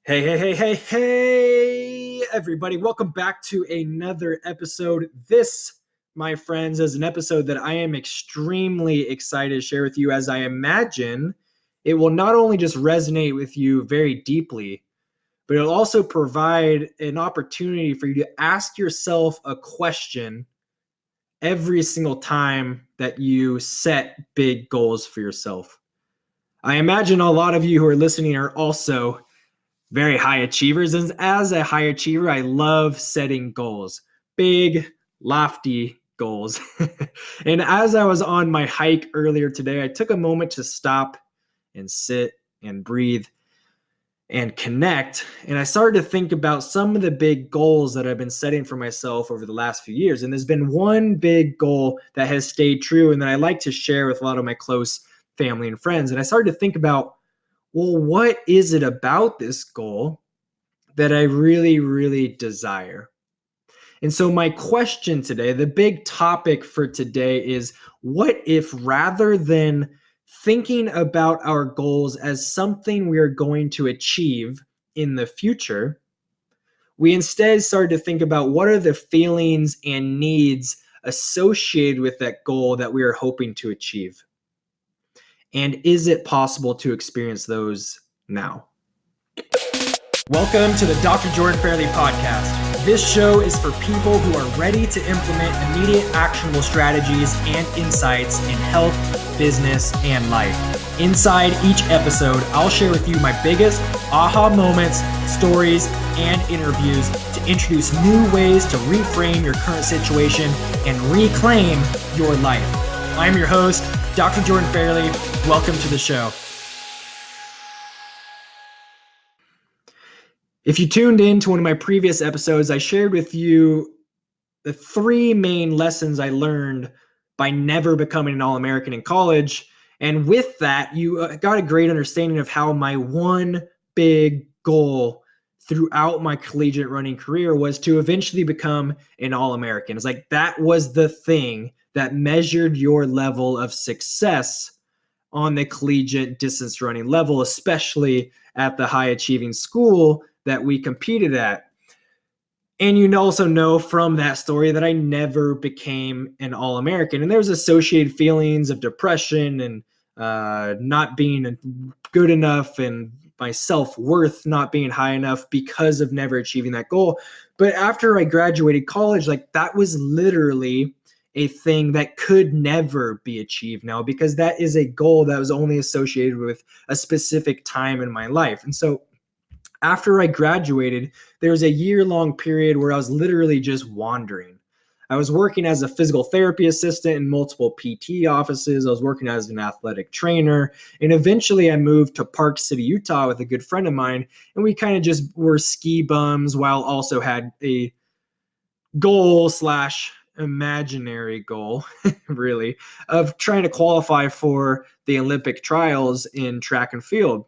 Hey, everybody. Welcome back to another episode. This, my friends, is an episode that I am extremely excited to share with you, as I imagine it will not only just resonate with you very deeply, but it'll also provide an opportunity for you to ask yourself a question every single time that you set big goals for yourself. I imagine a lot of you who are listening are also very high achievers. And as a high achiever, I love setting goals, big, lofty goals. And as I was on my hike earlier today, I took a moment to stop and sit and breathe and connect. And I started to think about some of the big goals that I've been setting for myself over the last few years. And there's been one big goal that has stayed true and that I like to share with a lot of my close family and friends. And I started to think about, well, what is it about this goal that I really, really desire? And so my question today, the big topic for today is, what if rather than thinking about our goals as something we are going to achieve in the future, we instead started to think about what are the feelings and needs associated with that goal that we are hoping to achieve? And is it possible to experience those now? Welcome to the Dr. Jordan Fairley podcast. This show is for people who are ready to implement immediate actionable strategies and insights in health, business, and life. Inside each episode, I'll share with you my biggest aha moments, stories, and interviews to introduce new ways to reframe your current situation and reclaim your life. I'm your host, Dr. Jordan Fairley. Welcome to the show. If you tuned in to one of my previous episodes, I shared with you the three main lessons I learned by never becoming an All-American in college. And with that, you got a great understanding of how my one big goal throughout my collegiate running career was to eventually become an All-American. It's like that was the thing that measured your level of success on the collegiate distance running level, especially at the high achieving school that we competed at. And you also know from that story that I never became an All-American. And there's associated feelings of depression and not being good enough and my self-worth not being high enough because of never achieving that goal. But after I graduated college, like that was literally a thing that could never be achieved now, because that is a goal that was only associated with a specific time in my life. And so after I graduated, there was a year-long period where I was literally just wandering. I was working as a physical therapy assistant in multiple PT offices. I was working as an athletic trainer. And eventually I moved to Park City, Utah with a good friend of mine. And we kind of just were ski bums while also had a goal / imaginary goal, really, of trying to qualify for the Olympic trials in track and field.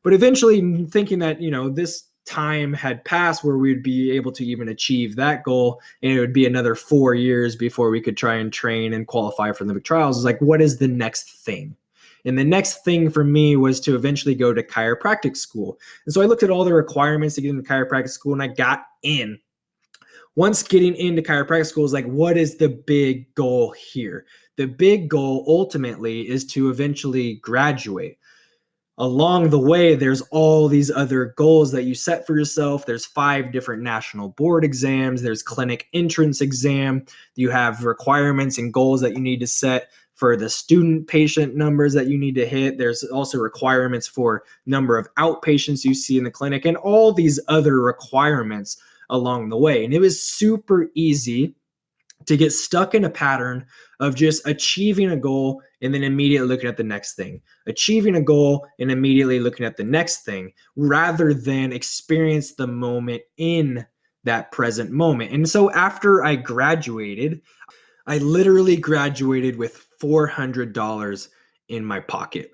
But eventually thinking that, this time had passed where we'd be able to even achieve that goal, and it would be another 4 years before we could try and train and qualify for Olympic trials. It's like, what is the next thing? And the next thing for me was to eventually go to chiropractic school. And so I looked at all the requirements to get into chiropractic school, and I got in. Once getting into chiropractic school is like, what is the big goal here? The big goal ultimately is to eventually graduate. Along the way, there's all these other goals that you set for yourself. There's 5 different national board exams. There's clinic entrance exam. You have requirements and goals that you need to set for the student patient numbers that you need to hit. There's also requirements for number of outpatients you see in the clinic and all these other requirements along the way. And it was super easy to get stuck in a pattern of just achieving a goal and then immediately looking at the next thing, achieving a goal and immediately looking at the next thing, rather than experience the moment in that present moment. And so after I graduated, I literally graduated with $400 in my pocket.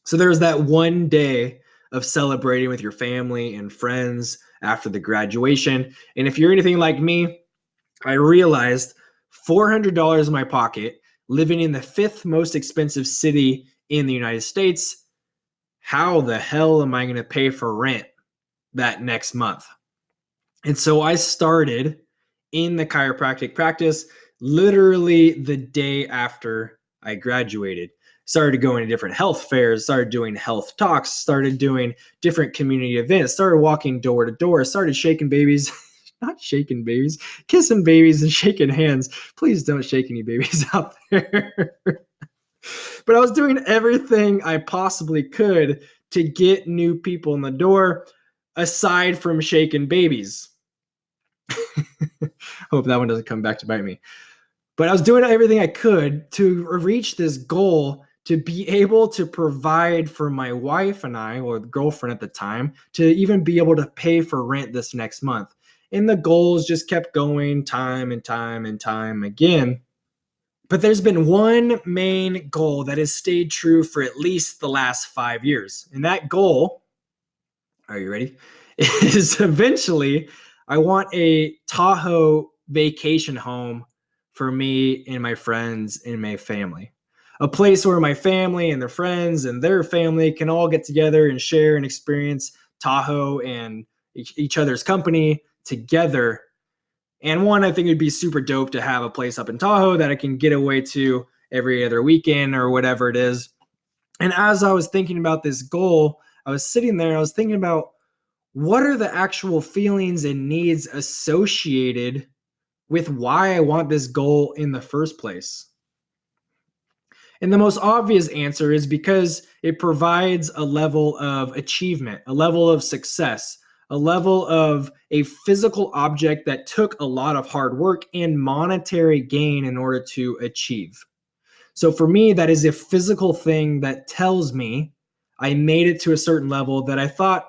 So there was that one day of celebrating with your family and friends after the graduation. And if you're anything like me, I realized $400 in my pocket, living in the 5th most expensive city in the United States. How the hell am I going to pay for rent? that next month. And so I started in the chiropractic practice literally the day after I graduated. Started going to different health fairs, started doing health talks, started doing different community events, started walking door to door, started shaking babies, not shaking babies, kissing babies and shaking hands. Please don't shake any babies out there. But I was doing everything I possibly could to get new people in the door, aside from shaking babies. Hope that one doesn't come back to bite me. But I was doing everything I could to reach this goal to be able to provide for my wife and I, or girlfriend at the time, to even be able to pay for rent this next month. And the goals just kept going time and time and time again. But there's been one main goal that has stayed true for at least the last 5 years. And that goal, are you ready? Is eventually I want a Tahoe vacation home for me and my friends and my family. A place where my family and their friends and their family can all get together and share and experience Tahoe and each other's company together. And one, I think it'd be super dope to have a place up in Tahoe that I can get away to every other weekend or whatever it is. And as I was thinking about this goal, I was sitting there and I was thinking about what are the actual feelings and needs associated with why I want this goal in the first place. And the most obvious answer is because it provides a level of achievement, a level of success, a level of a physical object that took a lot of hard work and monetary gain in order to achieve. So for me, that is a physical thing that tells me I made it to a certain level that I thought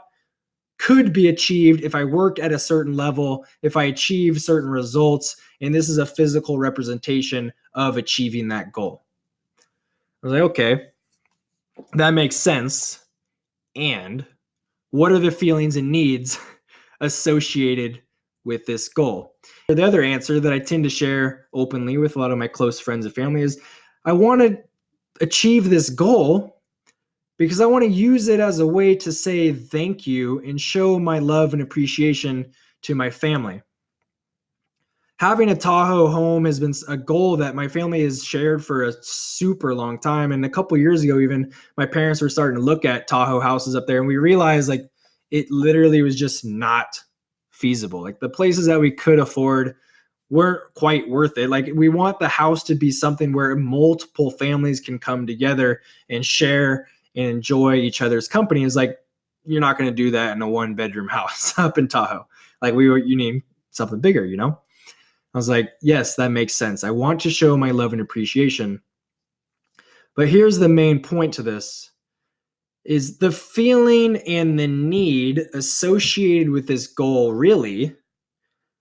could be achieved if I worked at a certain level, if I achieved certain results, and this is a physical representation of achieving that goal. I was like, okay, that makes sense. And what are the feelings and needs associated with this goal? The other answer that I tend to share openly with a lot of my close friends and family is I want to achieve this goal because I want to use it as a way to say thank you and show my love and appreciation to my family. Having a Tahoe home has been a goal that my family has shared for a super long time. And a couple years ago, even my parents were starting to look at Tahoe houses up there, and we realized like it literally was just not feasible. Like the places that we could afford weren't quite worth it. Like we want the house to be something where multiple families can come together and share and enjoy each other's company. Is like you're not going to do that in a 1-bedroom house up in Tahoe. Like you need something bigger, you know? I was like, yes, that makes sense. I want to show my love and appreciation. But here's the main point to this is the feeling and the need associated with this goal really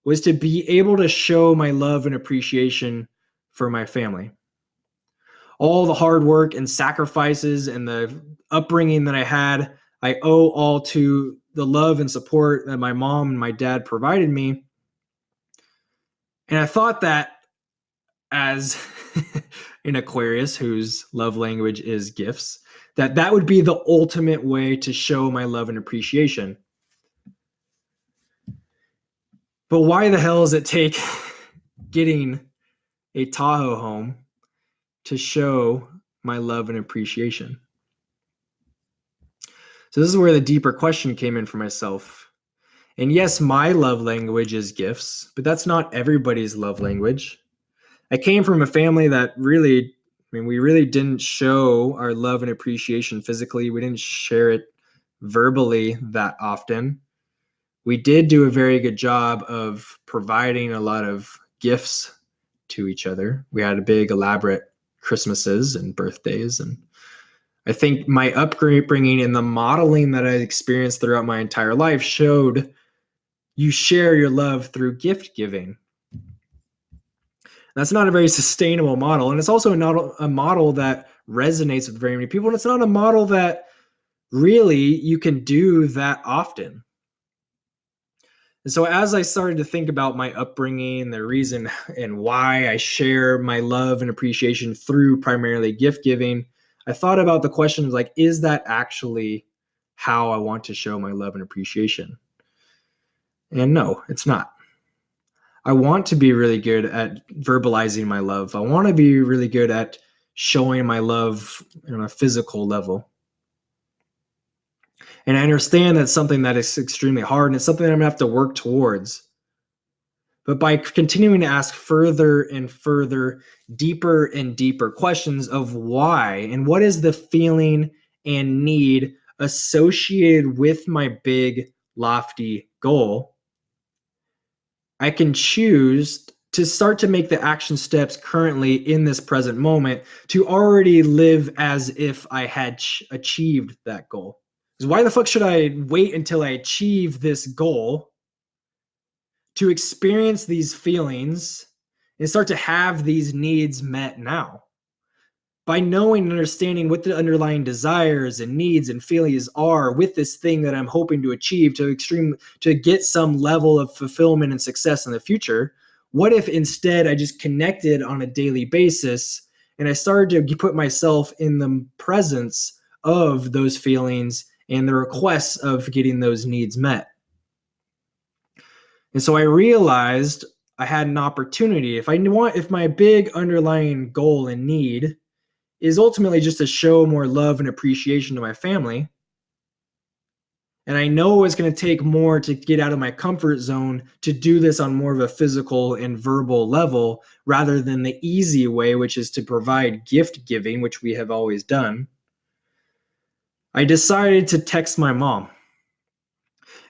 was to be able to show my love and appreciation for my family. All the hard work and sacrifices and the upbringing that I had, I owe all to the love and support that my mom and my dad provided me. And I thought that as an Aquarius whose love language is gifts, that would be the ultimate way to show my love and appreciation. But why the hell does it take getting a Tahoe home to show my love and appreciation? So this is where the deeper question came in for myself. And yes, my love language is gifts, but that's not everybody's love language. I came from a family that we really didn't show our love and appreciation physically. We didn't share it verbally that often. We did do a very good job of providing a lot of gifts to each other. We had a big elaborate Christmases and birthdays. And I think my upbringing and the modeling that I experienced throughout my entire life showed you share your love through gift giving. That's not a very sustainable model. And it's also not a model that resonates with very many people. And it's not a model that really you can do that often. And so as I started to think about my upbringing, the reason and why I share my love and appreciation through primarily gift giving, I thought about the question of like, is that actually how I want to show my love and appreciation? And no, it's not. I want to be really good at verbalizing my love. I want to be really good at showing my love on a physical level. And I understand that's something that is extremely hard, and it's something that I'm going to have to work towards. But by continuing to ask further and further, deeper and deeper questions of why and what is the feeling and need associated with my big, lofty goal, I can choose to start to make the action steps currently in this present moment to already live as if I had achieved that goal. Because why the fuck should I wait until I achieve this goal to experience these feelings and start to have these needs met now? By knowing and understanding what the underlying desires and needs and feelings are with this thing that I'm hoping to achieve to get some level of fulfillment and success in the future, what if instead I just connected on a daily basis and I started to put myself in the presence of those feelings and the requests of getting those needs met? And so I realized I had an opportunity. If my big underlying goal and need is ultimately just to show more love and appreciation to my family, and I know it's going to take more to get out of my comfort zone to do this on more of a physical and verbal level rather than the easy way, which is to provide gift giving, which we have always done, I decided to text my mom.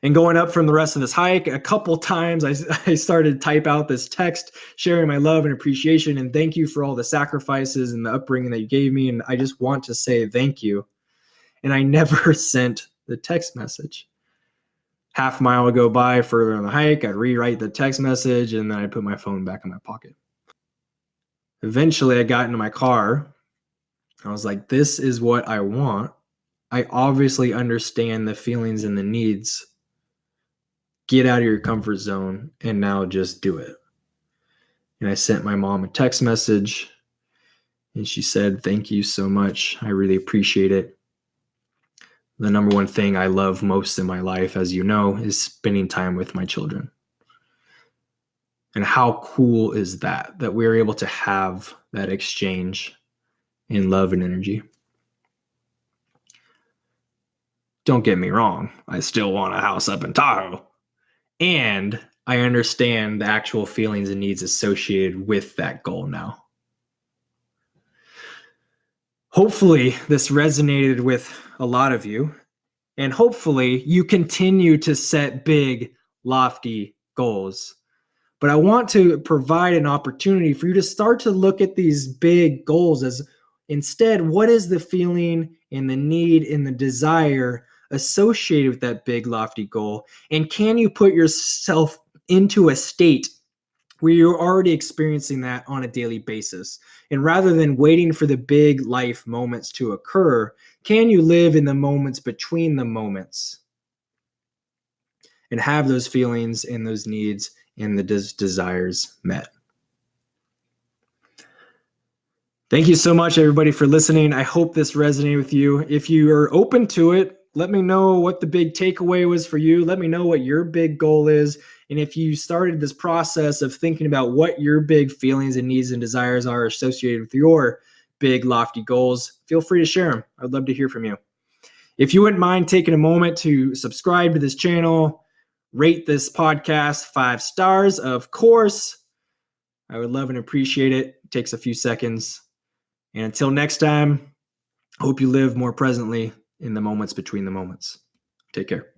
And going up from the rest of this hike, a couple times I started to type out this text sharing my love and appreciation and thank you for all the sacrifices and the upbringing that you gave me. And I just want to say thank you. And I never sent the text message. Half mile would go by further on the hike. I'd rewrite the text message and then I'd put my phone back in my pocket. Eventually, I got into my car. I was like, this is what I want. I obviously understand the feelings and the needs. Get out of your comfort zone and now just do it. And I sent my mom a text message and she said, thank you so much. I really appreciate it. The number one thing I love most in my life, as you know, is spending time with my children. And how cool is that we're able to have that exchange in love and energy? Don't get me wrong. I still want a house up in Tahoe. And I understand the actual feelings and needs associated with that goal now. Hopefully, this resonated with a lot of you. And hopefully, you continue to set big, lofty goals. But I want to provide an opportunity for you to start to look at these big goals as instead, what is the feeling and the need and the desire associated with that big, lofty goal? And can you put yourself into a state where you're already experiencing that on a daily basis? And rather than waiting for the big life moments to occur, can you live in the moments between the moments and have those feelings and those needs and the desires met? Thank you so much, everybody, for listening. I hope this resonated with you. If you are open to it, let me know what the big takeaway was for you. Let me know what your big goal is. And if you started this process of thinking about what your big feelings and needs and desires are associated with your big, lofty goals, feel free to share them. I'd love to hear from you. If you wouldn't mind taking a moment to subscribe to this channel, rate this podcast 5 stars, of course, I would love and appreciate it. It takes a few seconds. And until next time, hope you live more presently in the moments between the moments. Take care.